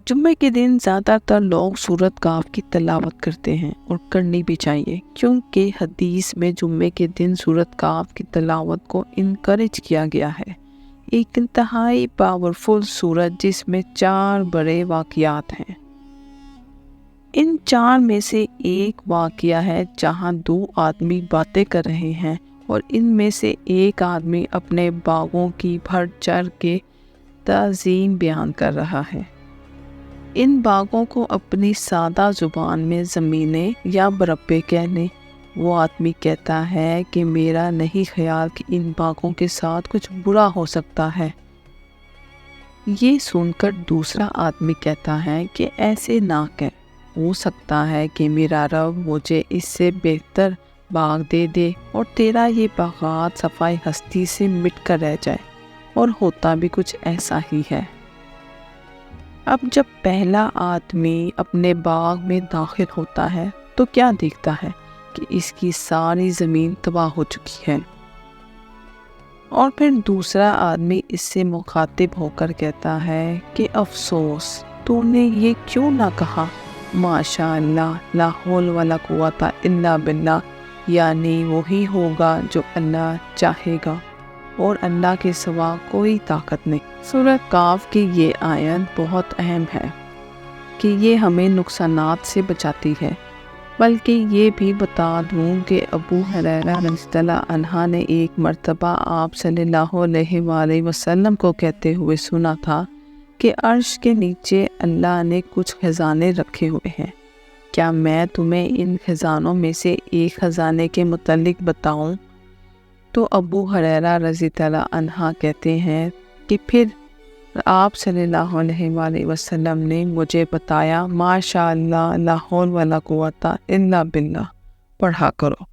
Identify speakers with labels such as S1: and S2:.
S1: جمعے کے دن زیادہ تر لوگ سورۃ کاف کی تلاوت کرتے ہیں اور کرنی بھی چاہیے، کیونکہ حدیث میں جمعے کے دن سورۃ کاف کی تلاوت کو انکریج کیا گیا ہے۔ ایک انتہائی پاورفل سورت جس میں 4 بڑے واقعات ہیں۔ ان 4 میں سے ایک واقعہ ہے جہاں 2 آدمی باتیں کر رہے ہیں اور ان میں سے ایک آدمی اپنے باغوں کی بڑھ چڑھ کے تعظیم بیان کر رہا ہے۔ ان باغوں کو اپنی سادہ زبان میں زمینیں یا مربع کہنے۔ وہ آدمی کہتا ہے کہ میرا نہیں خیال کہ ان باغوں کے ساتھ کچھ برا ہو سکتا ہے۔ یہ سن کر دوسرا آدمی کہتا ہے کہ ایسے نہ کہہ، ہو سکتا ہے کہ میرا رب مجھے اس سے بہتر باغ دے دے اور تیرا یہ باغات صفائی ہستی سے مٹ کر رہ جائے، اور ہوتا بھی کچھ ایسا ہی ہے۔ اب جب پہلا آدمی اپنے باغ میں داخل ہوتا ہے تو کیا دیکھتا ہے کہ اس کی ساری زمین تباہ ہو چکی ہے، اور پھر دوسرا آدمی اس سے مخاطب ہو کر کہتا ہے کہ افسوس، تو نے یہ کیوں نہ کہا ماشاء اللہ لا حول ولا قوت الا باللہ، یعنی وہی ہوگا جو اللہ چاہے گا اور اللہ کے سوا کوئی طاقت نہیں۔ سورۃ کاف کی یہ آیت بہت اہم ہے کہ یہ ہمیں نقصانات سے بچاتی ہے، بلکہ یہ بھی بتا دوں کہ ابو ہریرہ رضی اللہ عنہ نے ایک مرتبہ آپ صلی اللہ علیہ وآلہ وسلم کو کہتے ہوئے سنا تھا کہ عرش کے نیچے اللہ نے کچھ خزانے رکھے ہوئے ہیں، کیا میں تمہیں ان خزانوں میں سے ایک خزانے کے متعلق بتاؤں؟ تو ابو ہریرہ رضی اللہ عنہ کہتے ہیں کہ پھر آپ صلی اللہ علیہ وآلہ وسلم نے مجھے بتایا ماشاء اللہ لا حول ولا قوت الا باللہ پڑھا کرو۔